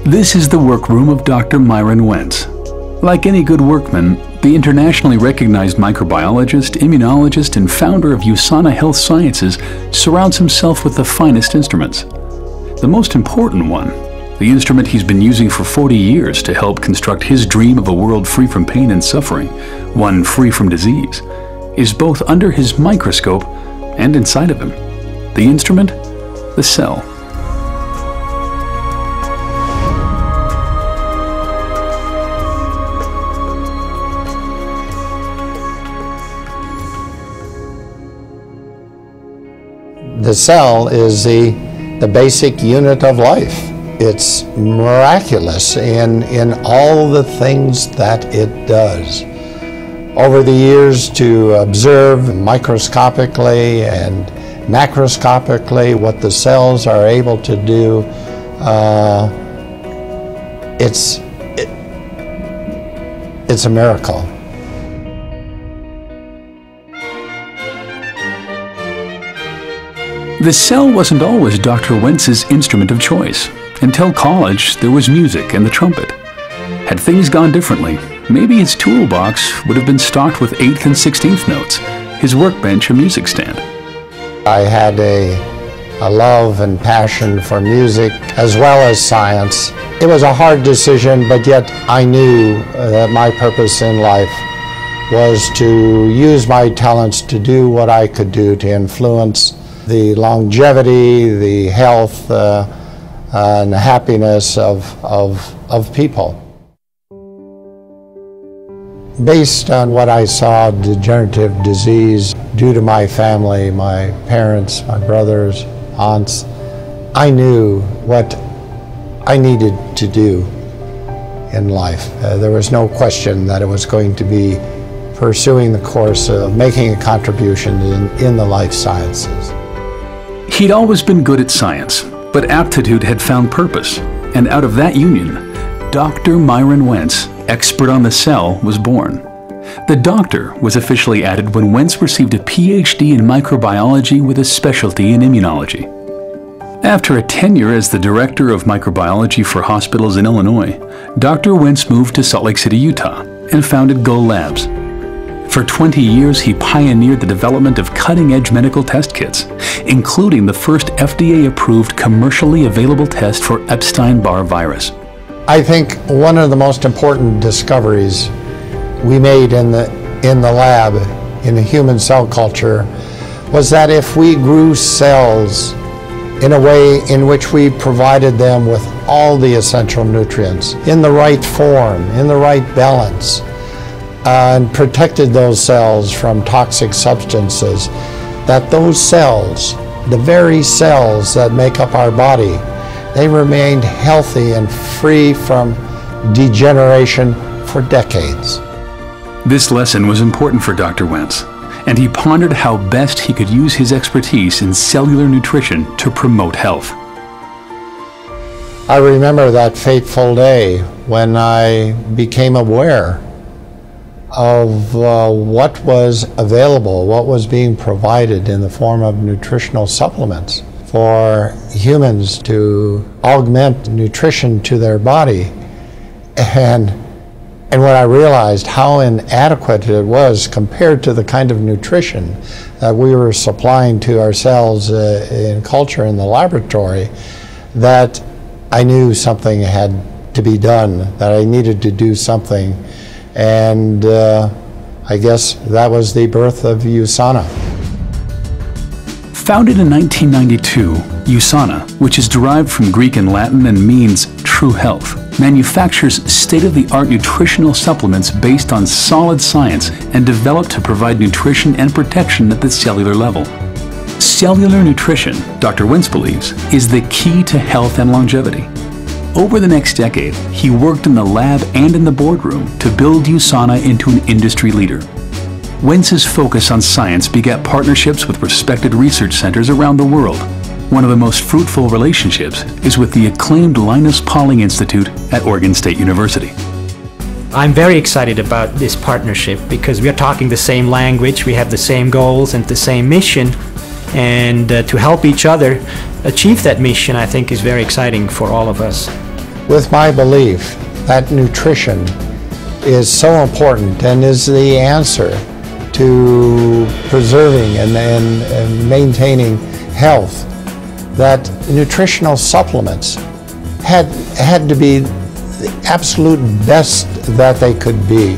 This is the workroom of Dr. Myron Wentz. Like any good workman, the internationally recognized microbiologist, immunologist, and founder of USANA Health Sciences surrounds himself with the finest instruments. The most important one, the instrument he's been using for 40 years to help construct his dream of a world free from pain and suffering, one free from disease, is both under his microscope and inside of him. The instrument, the cell. The cell is the basic unit of life. It's miraculous in all the things that it does. Over the years, to observe microscopically and macroscopically what the cells are able to do, it's a miracle. The cell wasn't always Dr. Wentz's instrument of choice. Until college, there was music and the trumpet. Had things gone differently, maybe his toolbox would have been stocked with 8th and 16th notes, his workbench a music stand. I had a love and passion for music as well as science. It was a hard decision, but yet I knew that my purpose in life was to use my talents to do what I could do to influence the longevity, the health, and the happiness of people. Based on what I saw, degenerative disease, due to my family, my parents, my brothers, aunts, I knew what I needed to do in life. There was no question that it was going to be pursuing the course of making a contribution in the life sciences. He'd always been good at science, but aptitude had found purpose, and out of that union, Dr. Myron Wentz, expert on the cell, was born. The doctor was officially added when Wentz received a PhD in microbiology with a specialty in immunology. After a tenure as the director of microbiology for hospitals in Illinois, Dr. Wentz moved to Salt Lake City, Utah, and founded Go Labs. For 20 years, he pioneered the development of cutting-edge medical test kits, including the first FDA-approved commercially available test for Epstein-Barr virus. I think one of the most important discoveries we made in the lab, in the human cell culture, was that if we grew cells in a way in which we provided them with all the essential nutrients, in the right form, in the right balance, and protected those cells from toxic substances, that those cells, the very cells that make up our body, they remained healthy and free from degeneration for decades. This lesson was important for Dr. Wentz, and he pondered how best he could use his expertise in cellular nutrition to promote health. I remember that fateful day when I became aware of what was available, what was being provided in the form of nutritional supplements for humans to augment nutrition to their body. And when I realized how inadequate it was compared to the kind of nutrition that we were supplying to ourselves in culture in the laboratory, that I knew something had to be done, that I needed to do something. And I guess that was the birth of USANA. Founded in 1992, USANA, which is derived from Greek and Latin and means true health, manufactures state-of-the-art nutritional supplements based on solid science and developed to provide nutrition and protection at the cellular level. Cellular nutrition, Dr. Wentz believes, is the key to health and longevity. Over the next decade, he worked in the lab and in the boardroom to build USANA into an industry leader. Wentz's focus on science begat partnerships with respected research centers around the world. One of the most fruitful relationships is with the acclaimed Linus Pauling Institute at Oregon State University. I'm very excited about this partnership because we are talking the same language, we have the same goals and the same mission, and to help each other achieve that mission, I think, is very exciting for all of us. with my belief that nutrition is so important and is the answer to preserving and maintaining health, that nutritional supplements had to be the absolute best that they could be.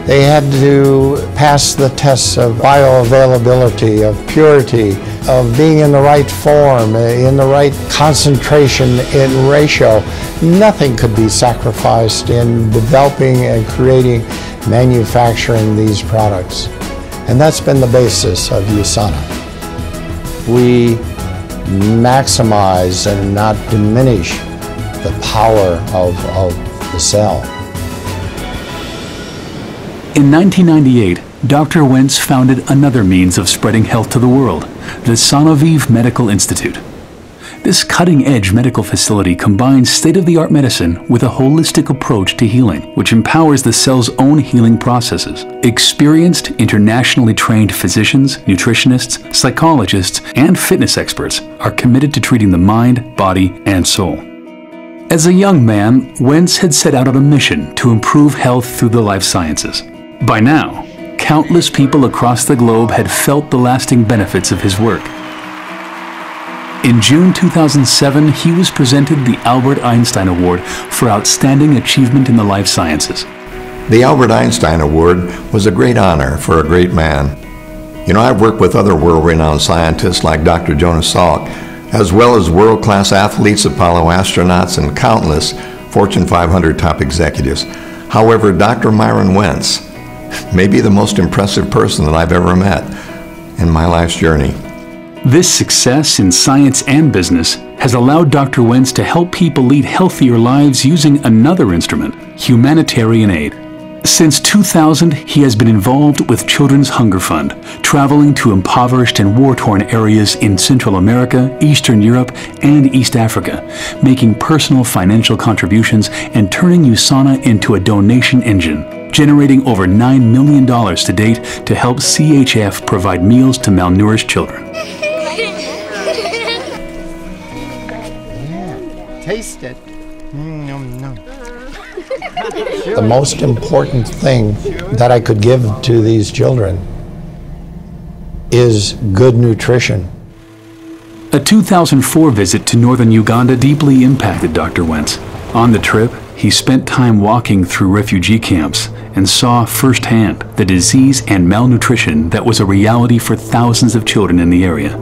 They had to pass the tests of bioavailability, of purity, of being in the right form, in the right concentration and ratio. Nothing could be sacrificed in developing and creating, manufacturing these products. And that's been the basis of USANA. We maximize and not diminish the power of the cell. In 1998, Dr. Wentz founded another means of spreading health to the world, the Sanoviv Medical Institute. This cutting-edge medical facility combines state-of-the-art medicine with a holistic approach to healing, which empowers the cell's own healing processes. Experienced, internationally trained physicians, nutritionists, psychologists, and fitness experts are committed to treating the mind, body, and soul. As a young man, Wentz had set out on a mission to improve health through the life sciences. By now, countless people across the globe had felt the lasting benefits of his work. In June 2007, he was presented the Albert Einstein Award for Outstanding Achievement in the Life Sciences. The Albert Einstein Award was a great honor for a great man. You know, I've worked with other world-renowned scientists like Dr. Jonas Salk, as well as world-class athletes, Apollo astronauts, and countless Fortune 500 top executives. However, Dr. Myron Wentz may be the most impressive person that I've ever met in my life's journey. This success in science and business has allowed Dr. Wentz to help people lead healthier lives using another instrument, humanitarian aid. Since 2000, he has been involved with Children's Hunger Fund, traveling to impoverished and war-torn areas in Central America, Eastern Europe, and East Africa, making personal financial contributions and turning USANA into a donation engine, generating over $9 million to date to help CHF provide meals to malnourished children. Taste it. The most important thing that I could give to these children is good nutrition. A 2004 visit to northern Uganda deeply impacted Dr. Wentz. On the trip, he spent time walking through refugee camps and saw firsthand the disease and malnutrition that was a reality for thousands of children in the area.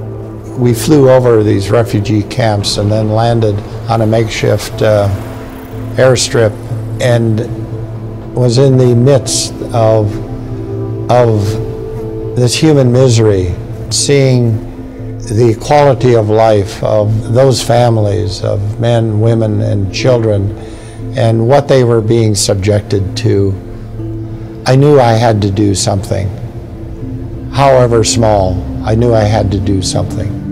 We flew over these refugee camps and then landed on a makeshift airstrip and was in the midst of this human misery, seeing the quality of life of those families of men, women, and children and what they were being subjected to. I knew I had to do something. However small, I knew I had to do something.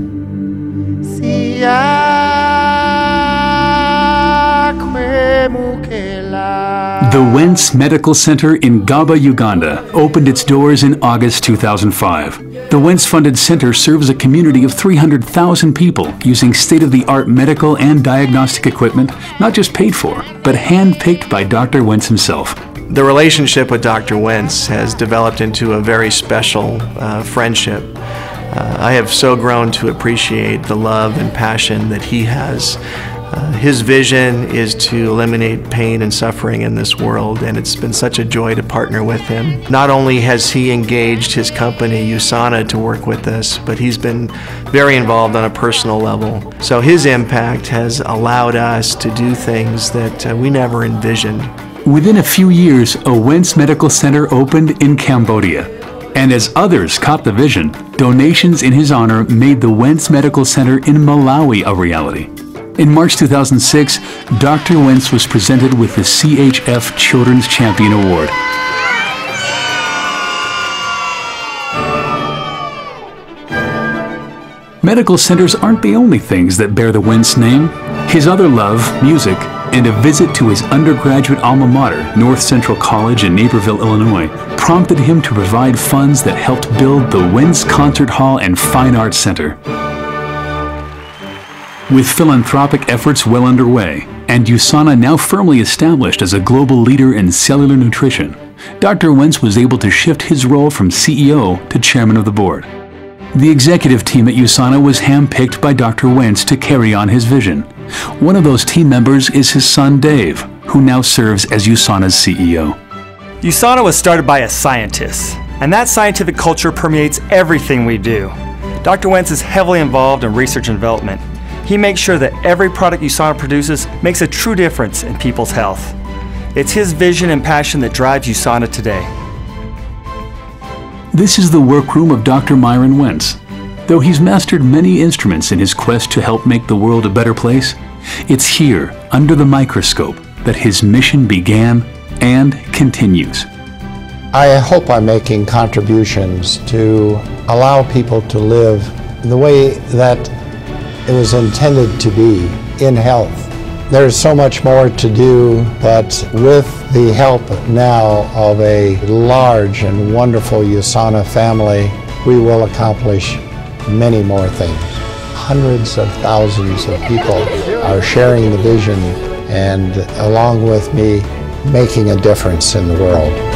The Wentz Medical Center in Gaba, Uganda, opened its doors in August 2005. The Wentz-funded center serves a community of 300,000 people using state-of-the-art medical and diagnostic equipment, not just paid for, but hand-picked by Dr. Wentz himself. The relationship with Dr. Wentz has developed into a very special friendship. I have so grown to appreciate the love and passion that he has. His vision is to eliminate pain and suffering in this world, and it's been such a joy to partner with him. Not only has he engaged his company, USANA, to work with us, but he's been very involved on a personal level. So his impact has allowed us to do things that we never envisioned. Within a few years, a Wentz Medical Center opened in Cambodia. And as others caught the vision, donations in his honor made the Wentz Medical Center in Malawi a reality. In March 2006, Dr. Wentz was presented with the CHF Children's Champion Award. Medical centers aren't the only things that bear the Wentz name. His other love, music, and a visit to his undergraduate alma mater, North Central College in Naperville, Illinois, prompted him to provide funds that helped build the Wentz Concert Hall and Fine Arts Center. With philanthropic efforts well underway, and USANA now firmly established as a global leader in cellular nutrition, Dr. Wentz was able to shift his role from CEO to chairman of the board. The executive team at USANA was handpicked by Dr. Wentz to carry on his vision. One of those team members is his son Dave, who now serves as USANA's CEO. USANA was started by a scientist, and that scientific culture permeates everything we do. Dr. Wentz is heavily involved in research and development. He makes sure that every product USANA produces makes a true difference in people's health. It's his vision and passion that drives USANA today. This is the workroom of Dr. Myron Wentz. Though he's mastered many instruments in his quest to help make the world a better place, it's here, under the microscope, that his mission began and continues. I hope I'm making contributions to allow people to live the way that it was intended to be, in health. There's so much more to do, but with the help now of a large and wonderful USANA family, we will accomplish many more things. Hundreds of thousands of people are sharing the vision and, along with me, making a difference in the world.